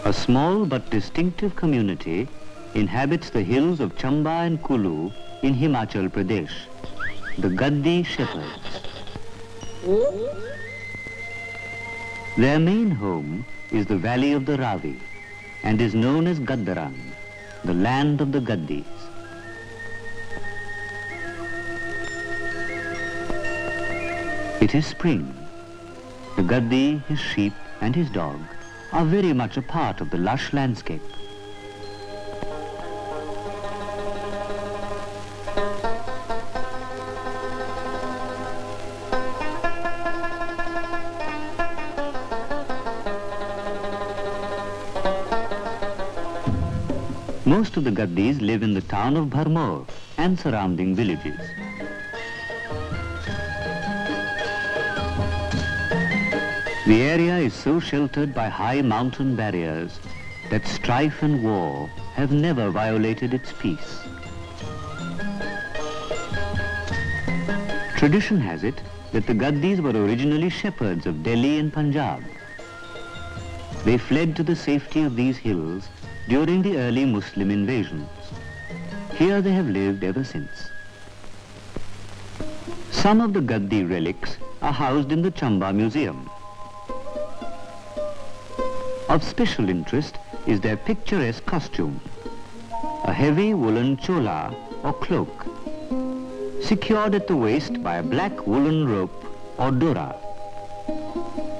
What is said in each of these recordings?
A small but distinctive community inhabits the hills of Chamba and Kulu in Himachal Pradesh, the Gaddi shepherds. Their main home is the valley of the Ravi and is known as Gaddarang, the land of the Gaddis. It is spring. The Gaddi, his sheep and his dog are very much a part of the lush landscape. Most of the Gaddis live in the town of Bharmor and surrounding villages. The area is so sheltered by high mountain barriers that strife and war have never violated its peace. Tradition has it that the Gaddis were originally shepherds of Delhi and Punjab. They fled to the safety of these hills during the early Muslim invasions. Here they have lived ever since. Some of the Gaddi relics are housed in the Chamba Museum. Of special interest is their picturesque costume, a heavy woolen chola or cloak, secured at the waist by a black woolen rope or dora.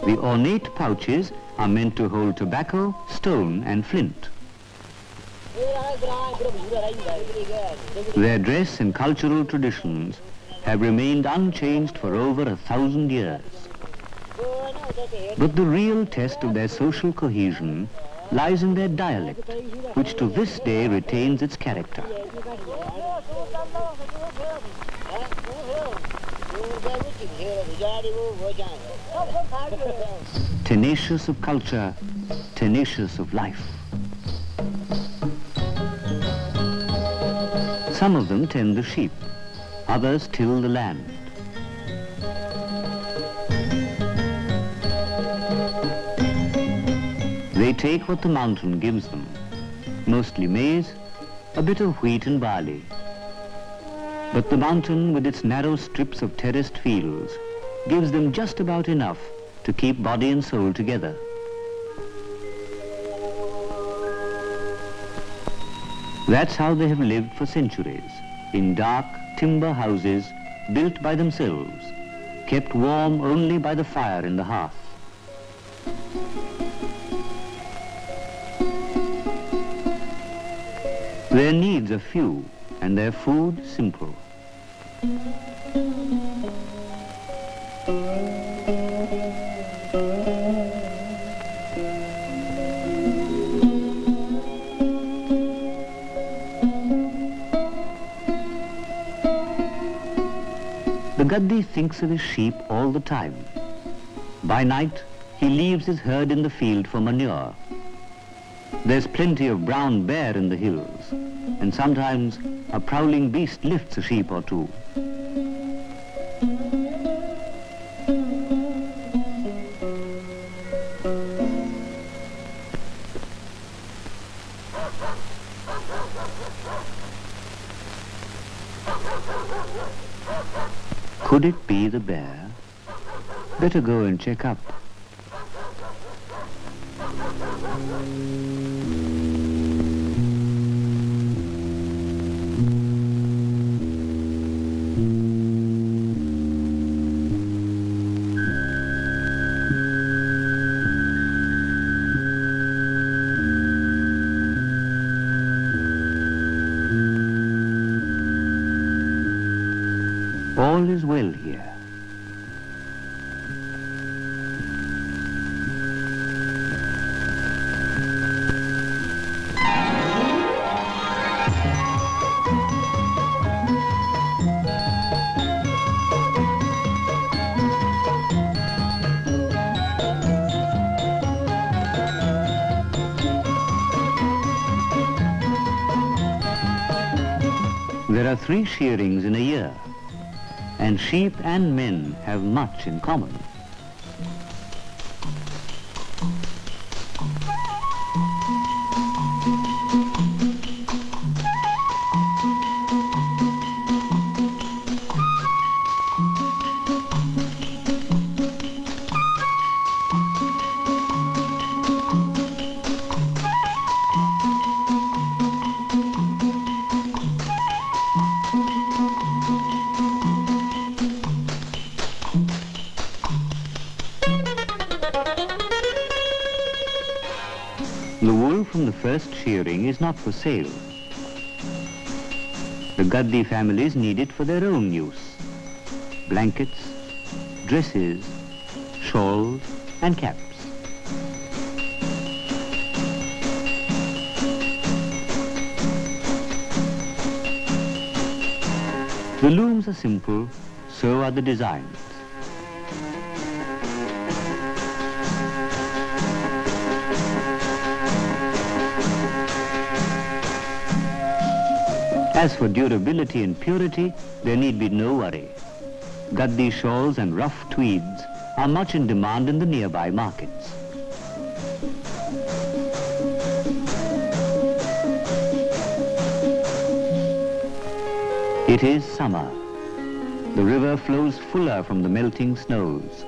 The ornate pouches are meant to hold tobacco, stone and flint. Their dress and cultural traditions have remained unchanged for over 1,000 years. But the real test of their social cohesion lies in their dialect, which to this day retains its character. Tenacious of culture, tenacious of life. Some of them tend the sheep, others till the land. They take what the mountain gives them, mostly maize, a bit of wheat and barley. But the mountain, with its narrow strips of terraced fields, gives them just about enough to keep body and soul together. That's how they have lived for centuries, in dark timber houses built by themselves, kept warm only by the fire in the hearth. Their needs are few and their food simple. The Gaddi thinks of his sheep all the time. By night, he leaves his herd in the field for manure. There's plenty of brown bear in the hills, and sometimes a prowling beast lifts a sheep or two. Could it be the bear? Better go and check up. All is well here. There are 3 shearings in a year, and sheep and men have much in common. The wool from the first shearing is not for sale. The Gaddi families need it for their own use. Blankets, dresses, shawls and caps. The looms are simple, so are the designs. As for durability and purity, there need be no worry. Gaddi shawls and rough tweeds are much in demand in the nearby markets. It is summer. The river flows fuller from the melting snows.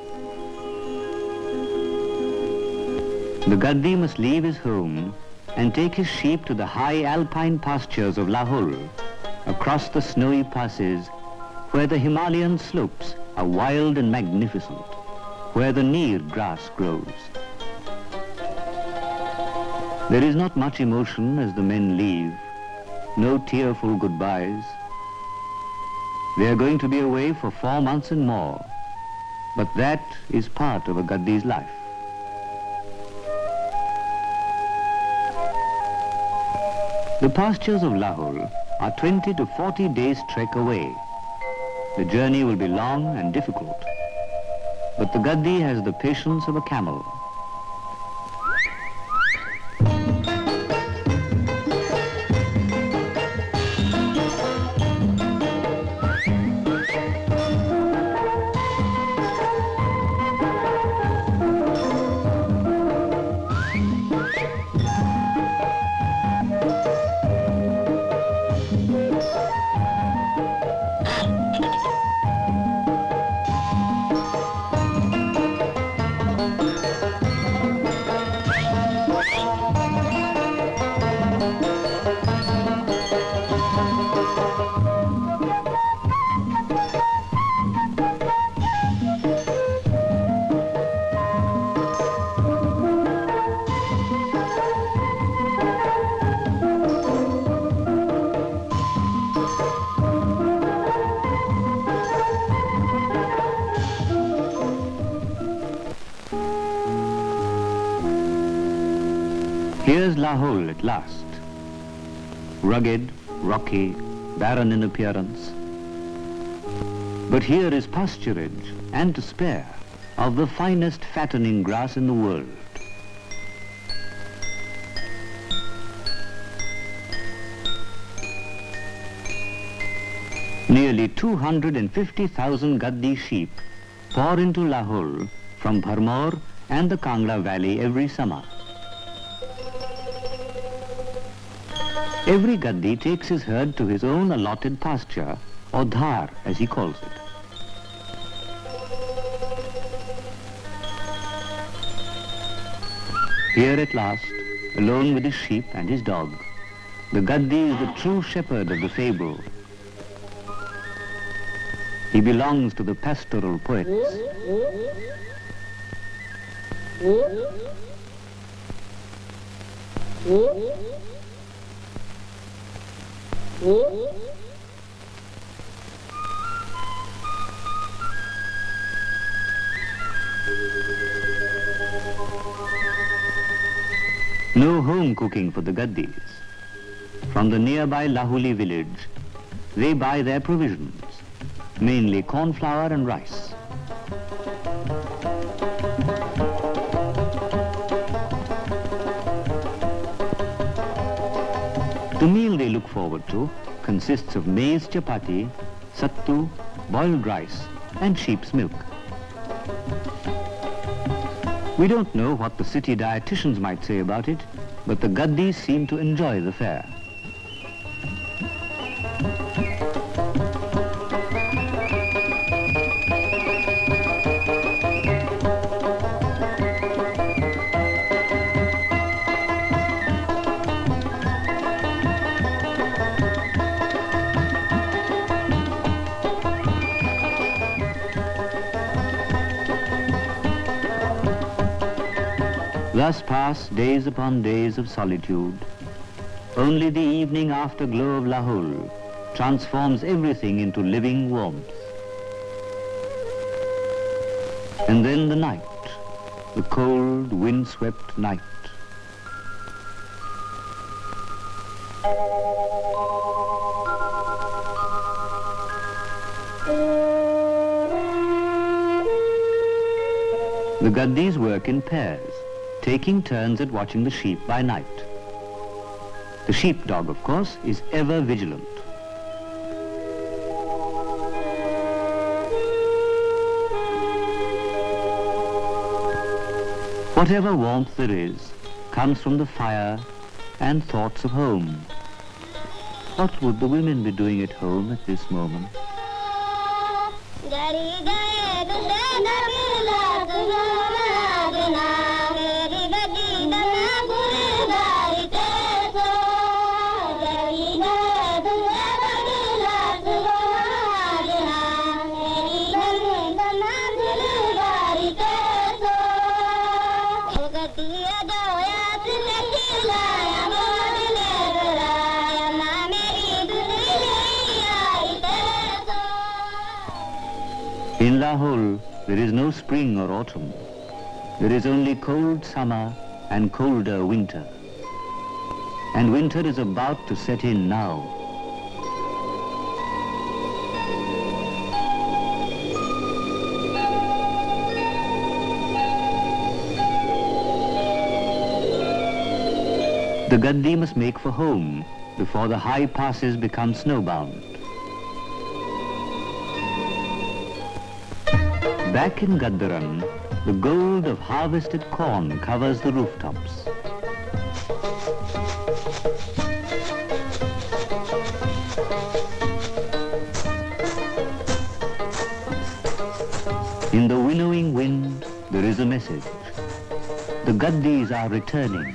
The Gaddi must leave his home and take his sheep to the high alpine pastures of Lahore, across the snowy passes where the Himalayan slopes are wild and magnificent, where the neer grass grows. There is not much emotion as the men leave, no tearful goodbyes. They are going to be away for 4 months and more, but that is part of a Gaddi's life. The pastures of Lahore are 20 to 40 days' trek away. The journey will be long and difficult, but the Gaddi has the patience of a camel. Here's Lahore at last. Rugged, rocky, barren in appearance. But here is pasturage, and to spare, of the finest fattening grass in the world. Nearly 250,000 Gaddi sheep pour into Lahore from Bharmor and the Kangra Valley every summer. Every Gaddi takes his herd to his own allotted pasture, or dhar as he calls it. Here at last, alone with his sheep and his dog, the Gaddi is the true shepherd of the fable. He belongs to the pastoral poets. No home cooking for the Gaddis. From the nearby Lahuli village, they buy their provisions, mainly corn flour and rice. The meal they look forward to consists of maize chapati, sattu, boiled rice and sheep's milk. We don't know what the city dietitians might say about it, but the Gaddis seem to enjoy the fare. Thus pass days upon days of solitude. Only the evening after glow of Lahore transforms everything into living warmth. And then the night, the cold, wind-swept night. The Gaddis work in pairs, taking turns at watching the sheep by night. The sheepdog, of course, is ever vigilant. Whatever warmth there is comes from the fire and thoughts of home. What would the women be doing at home at this moment? In Lahore, there is no spring or autumn. There is only cold summer and colder winter. And winter is about to set in now. The Gaddi must make for home before the high passes become snowbound. Back in Gaddaran, the gold of harvested corn covers the rooftops. In the winnowing wind, there is a message. The Gaddis are returning.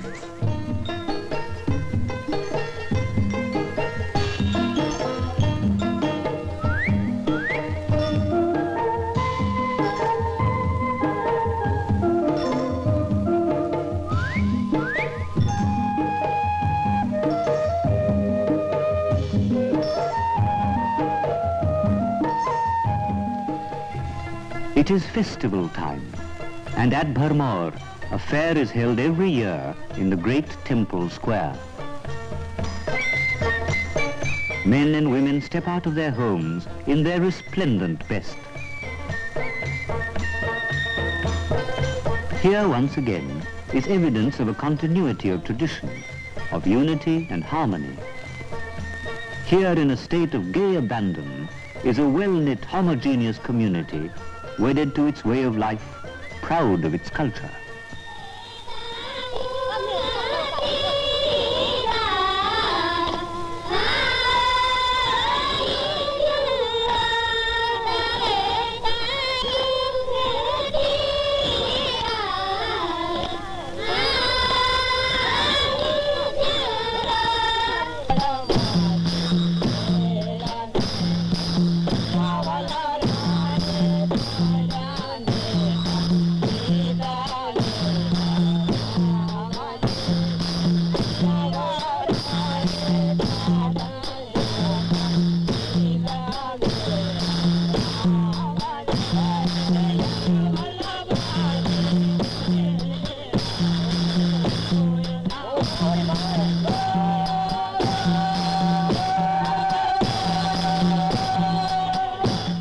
It is festival time, and at Bharmor, a fair is held every year in the great temple square. Men and women step out of their homes in their resplendent best. Here once again is evidence of a continuity of tradition, of unity and harmony. Here in a state of gay abandon is a well-knit homogeneous community wedded to its way of life, proud of its culture.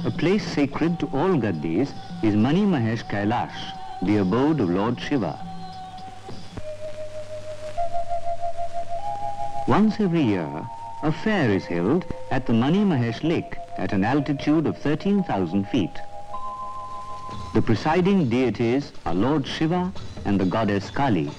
A place sacred to all Gaddis is Mani Mahesh Kailash, the abode of Lord Shiva. Once every year, a fair is held at the Mani Mahesh Lake at an altitude of 13,000 feet. The presiding deities are Lord Shiva and the goddess Kali.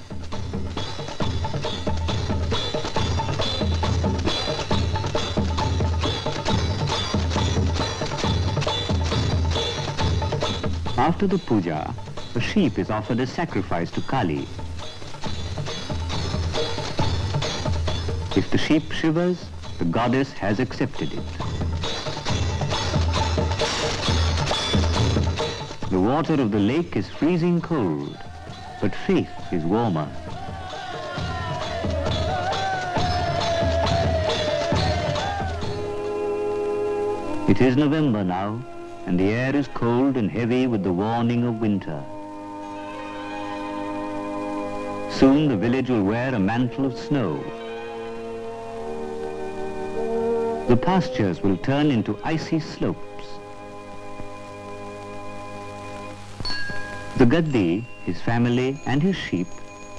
After the puja, a sheep is offered as sacrifice to Kali. If the sheep shivers, the goddess has accepted it. The water of the lake is freezing cold, but faith is warmer. It is November now, and the air is cold and heavy with the warning of winter. Soon the village will wear a mantle of snow. The pastures will turn into icy slopes. The Gaddi, his family and his sheep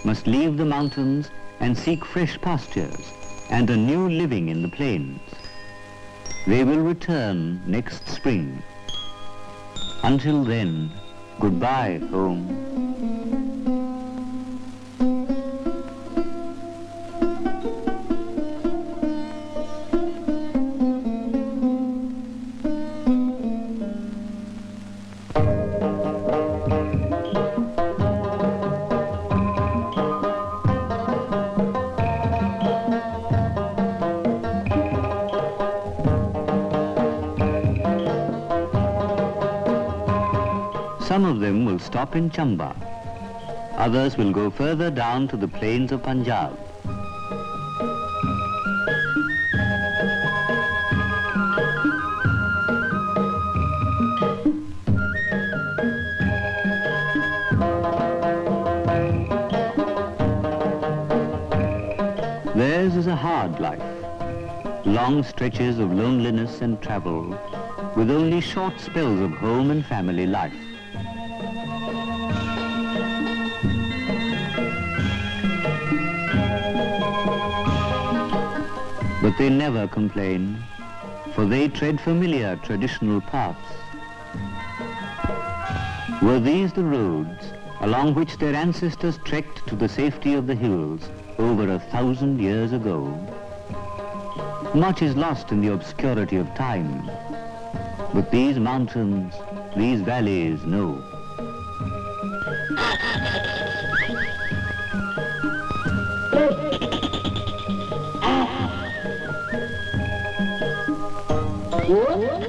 must leave the mountains and seek fresh pastures and a new living in the plains. They will return next spring. Until then, goodbye, home. Some of them will stop in Chamba. Others will go further down to the plains of Punjab. Theirs is a hard life. Long stretches of loneliness and travel, with only short spells of home and family life. But they never complain, for they tread familiar traditional paths. Were these the roads along which their ancestors trekked to the safety of the hills over 1,000 years ago? Much is lost in the obscurity of time, but these mountains, these valleys know. What?